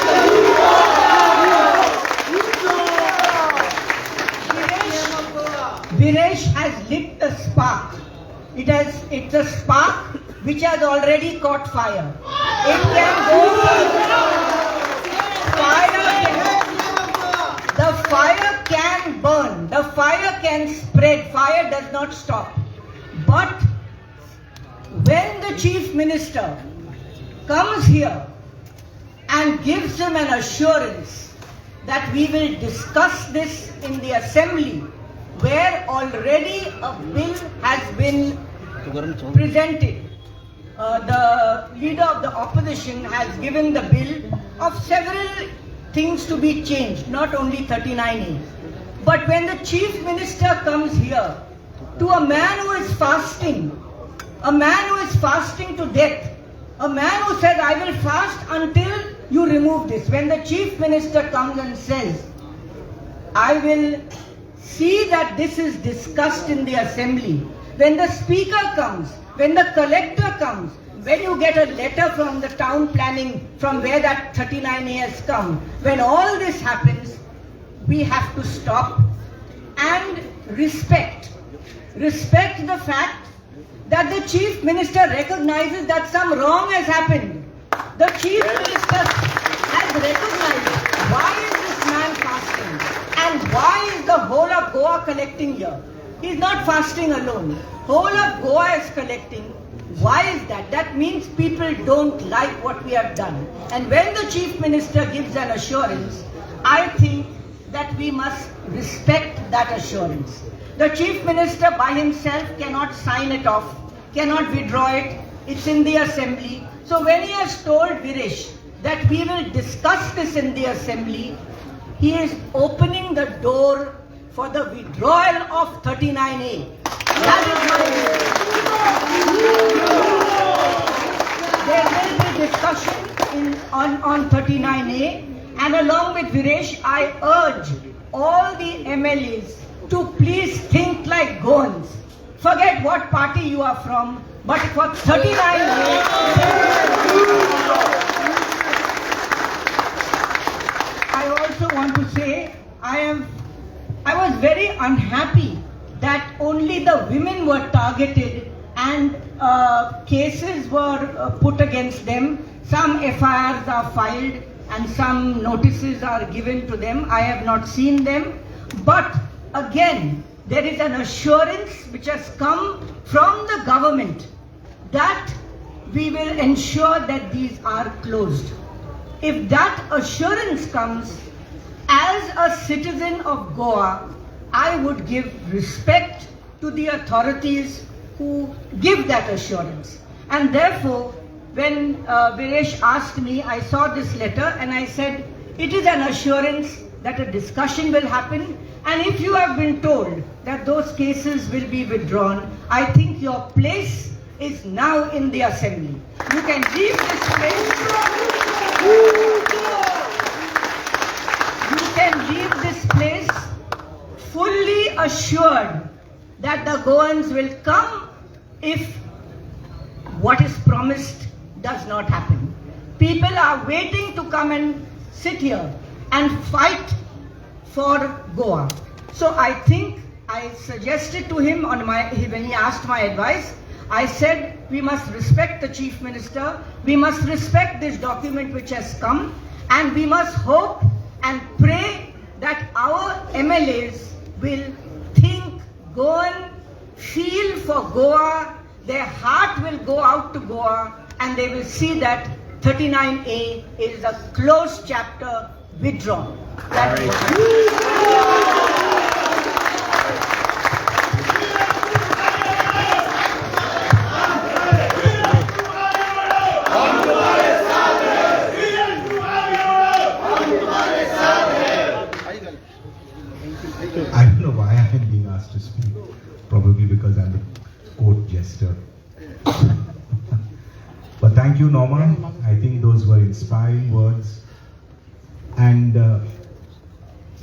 Viresh has lit a spark. It's a spark which has already caught fire. It can go the fire can burn, the fire can spread, fire does not stop. But when the chief minister comes here and gives him an assurance that we will discuss this in the assembly, where already a bill has been presented. The leader of the opposition has given the bill of several things to be changed, not only 39A. But when the chief minister comes here to a man who is fasting to death, a man who said, I will fast until you remove this. When the chief minister comes and says, I will see that this is discussed in the assembly. When the speaker comes, when the collector comes, when you get a letter from the town planning from where that 39A has come, when all this happens, we have to stop and respect the fact that the chief minister recognizes that some wrong has happened. The chief minister has recognized why is this man fasting and why is the whole of Goa collecting here. He is not fasting alone. Whole of Goa is collecting. Why is that? That means people don't like what we have done. And when the chief minister gives an assurance, I think that we must respect that assurance. The chief minister by himself cannot sign it off, cannot withdraw it. It's in the assembly. So when he has told Virish that we will discuss this in the assembly, he is opening the door for the withdrawal of 39A. That is my view. There will be discussion on 39A, and along with Viresh, I urge all the MLAs to please think like Goans. Forget what party you are from, but for 39A, I also want to say I was very unhappy that only the women were targeted and cases were put against them. Some FIRs are filed and some notices are given to them. I have not seen them. But again, there is an assurance which has come from the government that we will ensure that these are closed. If that assurance comes, as a citizen of Goa, I would give respect to the authorities who give that assurance. And therefore, when Viresh asked me, I saw this letter and I said, it is an assurance that a discussion will happen. And if you have been told that those cases will be withdrawn, I think your place is now in the assembly. You can leave this place. You can leave this place fully assured that the Goans will come if what is promised does not happen. People are waiting to come and sit here and fight for Goa. So I think I suggested to him when he asked my advice, I said we must respect the Chief Minister, we must respect this document which has come, and we must hope and pray that our MLAs will think Goan, feel for Goa, their heart will go out to Goa, and they will see that 39A is a closed chapter withdrawn. That is I don't know why I am being asked to speak. Probably because I'm a court jester. But thank you, Norma. I think those were inspiring words. And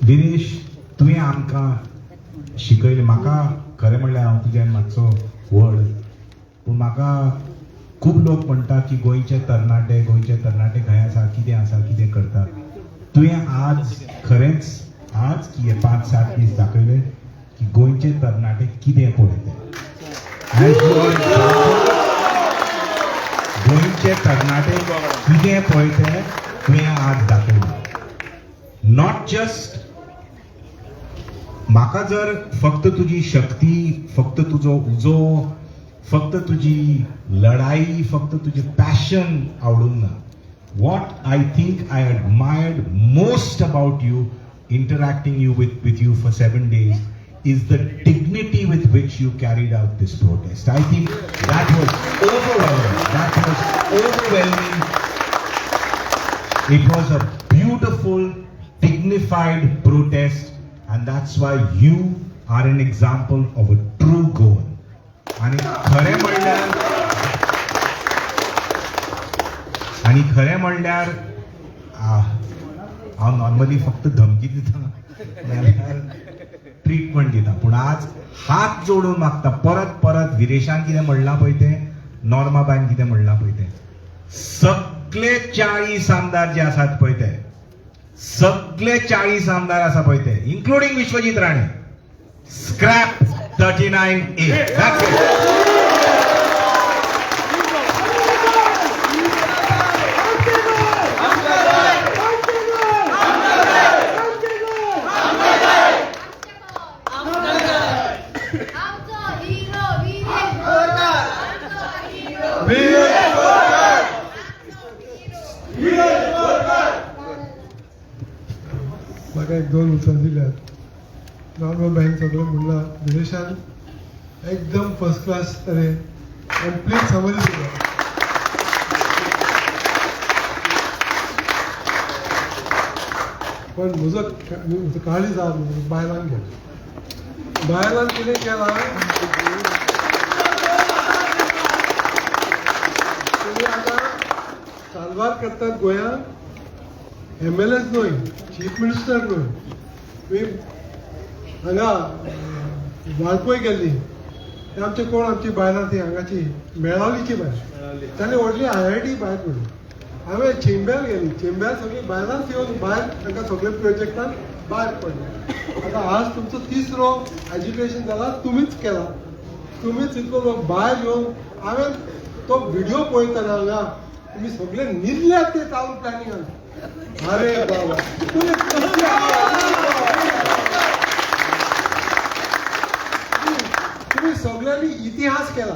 Viresh, तुवें आमकां शिकयलें. म्हाका खरें म्हणल्यार हांव तुज्यान मातसो व्हड, पूण म्हाका खूब लोक म्हणटा की गोंयचे तरणाटे खंय आसा, कितें करता. तुवें आज खरेंच आज की हे 5-7 दीस दाखयले की गोंयचे तरणाटे कितें पळयता. गोंयचे तरणाटे कितें पळयता तुवें आज दाखयलें. नॉट जस्ट म्हाका जर फक्त तुजी शक्ती, फक्त तुजो उजो, फक्त तुजी लढाई, फक्त तुजें पॅशन आवडूंक ना. What I think I admired most about you, interacting with you for 7 days, is the dignity with which you carried out this protest. I think that was overwhelming. It was a beautiful, dignified protest, and and that's why you are an example of a true Goan. आणि खरें म्हणल्यार हांव normally फक्त धमकी दिता नाल्यार treatment दिता, पूण आज हात जोडून मागता परत परत विरेशान कितें म्हणलां पळय तें, नॉर्माबाईन कितें म्हणलां पळय तें, सगळे 40 आमदार जे आसात पळय ते, सगळे 40 आमदार आसा पळय ते, including Vishwajit Rane, scrap 39A. That's it. म्हाका 1-2 उत्तर दिल्यात. नॉर्मल बँक सगळें म्हणलां विदेशान एकदम फर्स्ट क्लास तरेन कंप्लीट समज दिला. पण म्हजो काळजी जा बायलांक गेलो. बायलांक कितें केलां, तुमी आतां साल्वार करतात गोंयांत, MLAs न्हय, चीफ मिनिस्टर न्हय, तुमी हांगा वाळपय गेल्ली, ते आमचे कोण आमची बायलां ती हांगाची मेळावलीची बायल, ताणें व्हडली IIT भायर पडली. हांवें चेंब्यार गेली, चेंब्यार सगळी बायलांच येवन भायर तांकां सगळे प्रोजेक्टान भायर पडले. आतां आज तुमचो 3रो एज्युकेशन जाला, तुमीच केला, तुमीच इतलो लोक भायर येवन. हांवें तो व्हिडिओ पळयतना हांगा तुमी सगळे न्हिदल्यात ते चालू प्लॅनिंगान. अरे बाबा, तुम्ही सगळ्यांनी इतिहास केला,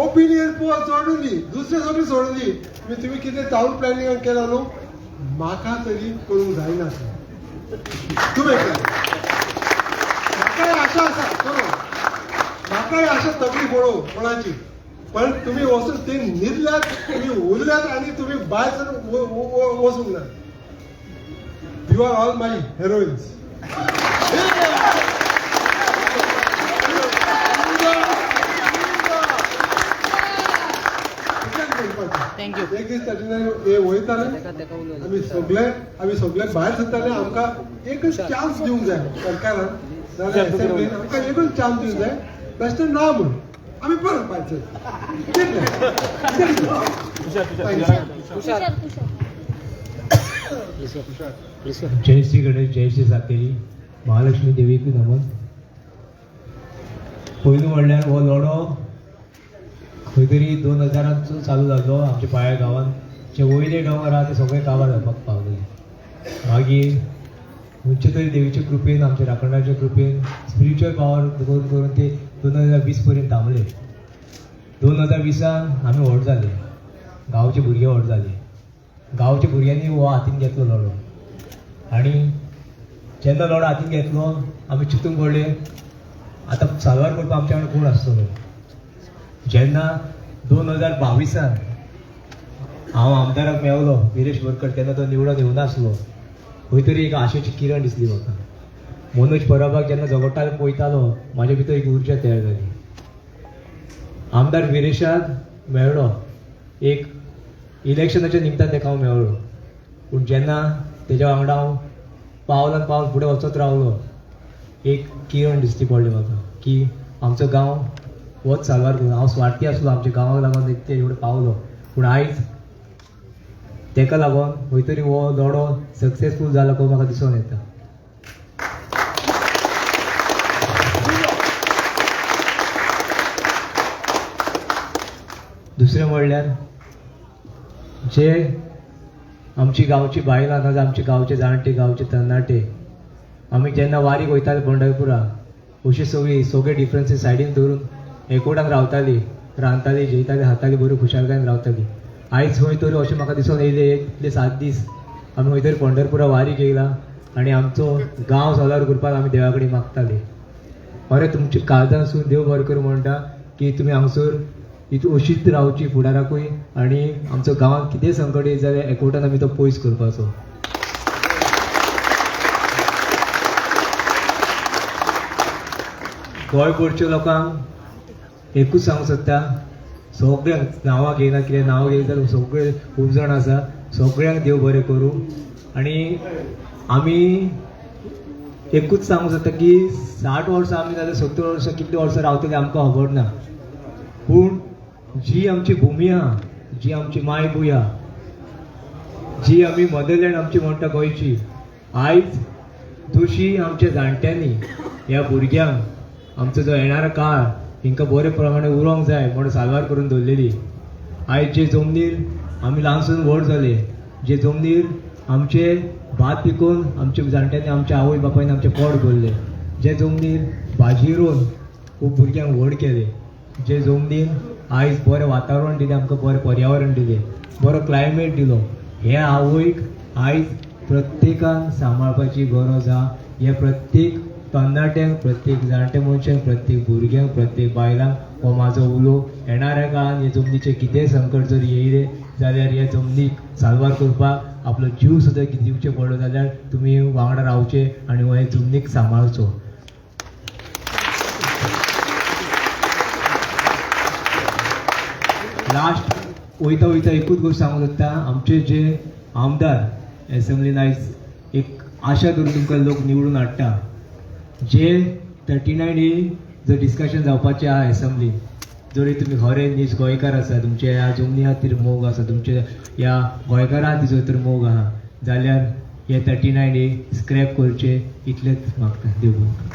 ओपिनियन पोल सोडून दी, दुसरे सगळी सोडून दी, तुम्ही कितें टाऊन प्लॅनिंग केला न्हू, म्हाका तरी करूंक जायना. तुवें केलें, म्हाकाय आशा आसा करूं, म्हाकाय आशा तगडी पळोवं कोणाची, पण तुम्ही वचून ते न्हिदल्यात, तुम्ही उरल्यात आणि तुम्ही भायर सरून वचूंक ना. You are all my heroines. Thank you. एक दीस हे वयताले आम्ही सगळे भायर सरताले. आमकां एकच चान्स दिवंक जाय सरकारान, नाल्यार असेंब्लीन आमकां एकच चान्स दिवंक जाय. बेश्टे ना म्हूण आम्ही परत भायर जय श्री गणेश, जय श्री सातेरी, महालक्ष्मी देवीक नमन. पयलीं म्हणल्यार हो लढो खंय तरी 2000 चालू जालो आमच्या पाळ्या गांवांत. जे वयले डोंगर आहा ते सगळे काबार जावपाक पावले. मागीर खंयचे तरी देवीचे कृपेन, आमच्या राखणदाराच्या कृपेन स्पिरिच्युअल पावर करून करून ते 2020 पर्यंत थांबले. 2020 आमी व्हड जाले, गांवचे भुरगे व्हड जाले. गांवच्या भुरग्यांनी हो हातीन घेतलो लढो, आनी जेन्ना लढो हातीन घेतलो आमी चिंतूंक पडले आतां साल्वार करपाक आमच्या वांगडा कोण आसतलो. जेन्ना 2022 हांव आमदाराक मेवलो विरेश बोरकर, तेन्ना तो निवडून येवनासलो. खंय तरी एक आशेची किरण दिसली म्हाका. मनोज परबाक जेन्ना झगडटालो पळयतालो म्हाजे भितर एक उर्जा तयार जाली. आमदार विरेशाक मेळ्ळो, एक इलेक्शनाच्या निमतान ताका हांव मेळ्ळो. पूण जेन्ना तेज्या वांगडा हांव पावलान पावल फुडें वचत रावलो, एक किरण दिसती पडली म्हाका की आमचो गांव होच साल्वार करून. हांव स्वार्थी आसलो, आमच्या गांवाक लागून ते एवढे पावलो, पूण आयज तेका लागून खंय तरी हो लढो सक्सेसफूल जालो को म्हाका दिसून येता. दुसरें म्हणल्यार जे आमची गांवची बायलां नाजाल्यार आमचे गांवचे जाणटे, गांवचे तरणाटे, आमी जेन्ना वारीक वयताले पंढरपुरा, अशी सगळे डिफरन्सीस सायडीन दवरून एकवटान रावताली, रांदताली, जेयताली, हाताली, बऱ्यो खुशालकायेन रावताली. आयज खंय तरी अशें म्हाका दिसून येयलें इतले 7 दीस आमी खंय तरी पंढरपुरा वारीक येयला आनी आमचो गांव साल्वार करपाक आमी देवा कडेन मागताले. अरे तुमचे काळजांसून देव बरें करूं म्हणटा की तुमी हांगसर अशीच रावची फुडाराकूय, आनी आमचो गांवांत कितेंय संकट येत जाल्यार एकवटान आमी तो पयस करपाचो. गोंयभरच्या लोकांक एकूच सांगूं सोदता, सगळ्यांक नांवां घेयना, कितें नांवां घेयना जाल्यार सगळे खूब जाण आसा, सगळ्यांक देव बरें करूं. आनी आमी एकूच सांगूं सोदता की 60 वर्सां आमी जाल्यार 70 वर्सां कितलीं वर्सां रावतली आमकां खबर ना, पूण जी आमची भुमी आहा, जी आमची मायभूंय आहा, जी आमी मदरलँड आमची म्हणटा गोंयची, आयज जशी आमच्या जाणट्यांनी ह्या भुरग्यांक आमचो जो येणारा काळ हिंकां बरे प्रमाणे उरोंक जाय म्हणून साल्वार करून दवरलेली. आयज जे जमनीर आमी ल्हानसून व्हड जाले, जे जमनीर आमचे भात पिकोवन आमच्या जाणट्यांनी आमच्या आवय बापायन आमचे पोट भरले, जे जमनीर भाजी रोवन खूब भुरग्यांक व्हड केले, जे जमनीर आयज बरें वातावरण दिलें, आमकां बरें पर्यावरण दिलें, बरो क्लायमेट दिलो, हे आवयक आयज प्रत्येकान सांबाळपाची गरज आहा. हे प्रत्येक तरणाट्यांक, प्रत्येक जाणटे मनशांक, प्रत्येक भुरग्यांक, प्रत्येक बायलांक हो म्हाजो उलो. येणाऱ्या काळान हे जमनीचे कितेंय संकट जर येयले जाल्यार हे जमनीक साल्वार करपाक आपलो जीव सुद्दां दिवचे पडलो जाल्यार तुमी वांगडा रावचे आनी हो हे जमनीक सांबाळचो. लास्ट वयता वयता एकूच गोष्ट सांगूं सोदता, आमचे जे आमदार एसेंब्लीन आयज एक आशा धरून तुमकां लोक निवडून हाडटा, जे 39A जर डिस्कशन जावपाचें आहा एसेंब्लीन, जर तुमी खरे नीज गोंयकार आसा, तुमचे ह्या जमनी खातीर मोग आसा, तुमचे ह्या गोंयकारा खातीर जर तर मोग आहा जाल्यार हे 39A स्क्रॅप करचे, इतलेंच मागता. देव बरें.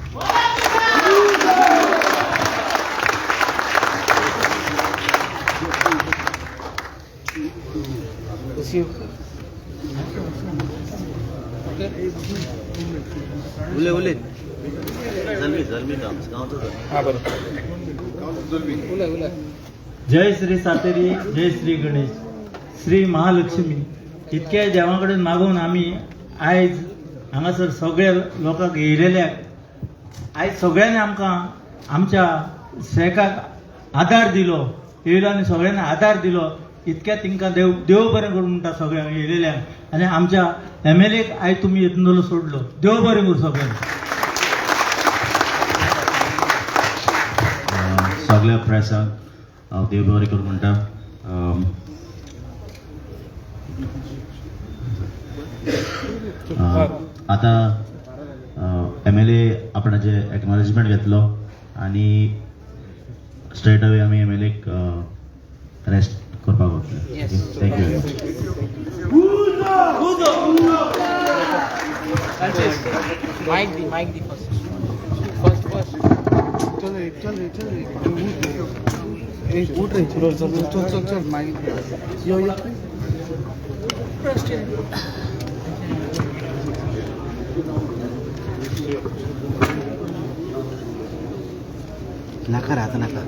उले जय श्री सातेरी, जय श्री गणेश, श्री महालक्ष्मी. इतक्या देवा कडेन मागून आमी आयज हांगासर सगळ्या लोकांक येयलेल्याक आयज सगळ्यांनी आमकां आमच्या शेकाक आदार दिलो, येयलो आनी सगळ्यांनी आदार दिलो. इतक्या तांकां देव बरें करूं म्हणटा सगळ्यांक येयलेल्यांक. आनी आमच्या MLAक आयज तुमी येतलो सोडलो, देव बरें करूं सगळ्यांक. सगळ्या प्रेसाक हांव देव बरें करूं म्हणटा. आतां MLA आपणाचे एक्नॉलेजमेंट घेतलो आनी स्ट्रेट अवे आमी MLAक रेस्ट करपाक वतले. Thank you very much. माइक दी फर्स्ट. चल मागीर यो नाका राहता नाका.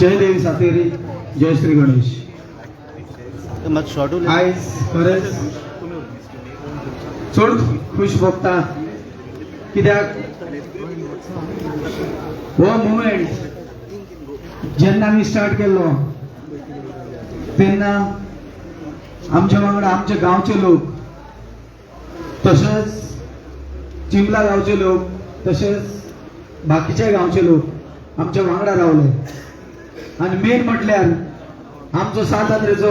जय देवी सातेरी, जय श्री गणेश. आयज खरेंच चड खूश भोगता, कित्याक हो मुवमेंट जेन्ना आमी स्टार्ट केल्लो तेन्ना आमच्या वांगडा आमचे गांवचे लोक, तशेंच चिंबला गांवचे लोक, तशेंच बाकीचे गांवचे लोक आमच्या वांगडा रावले. आनी मेन म्हटल्यार आमचो 7 अंद्रेचो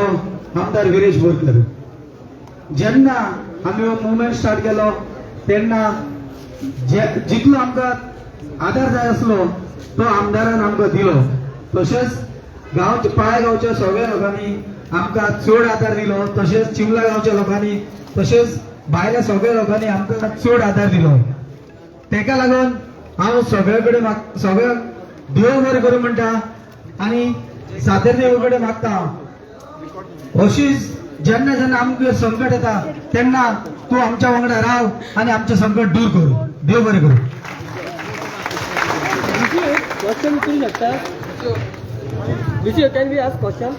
आमदार गिरीश बोरकर. जेन्ना आमी हो मुवमेंट स्टार्ट केलो तेन्ना जितलो आमकां आदार जाय आसलो तो आमदारान आमकां दिलो. तशेंच गांवच्या पाळ्या गांवच्या सगळ्या लोकांनी आमकां चड आदार दिलो. तशेंच चिंबला गांवच्या लोकांनी, तशेंच भायल्या सगळ्या लोकांनी आमकां चड आदार दिलो. तेका लागून हांव सगळे कडेन सगळ्यांक देव बरें करूं म्हणटा आनी सातेर देव कडेन मागता अशीच जेन्ना जेन्ना आमकां संकट येता तेन्ना तूं आमच्या वांगडा राव आनी आमचें संकट दूर कर. देव बरें करूं. क्वेश्चन विचारू शकता? विषय कॅन बी आस्क क्वेश्चन?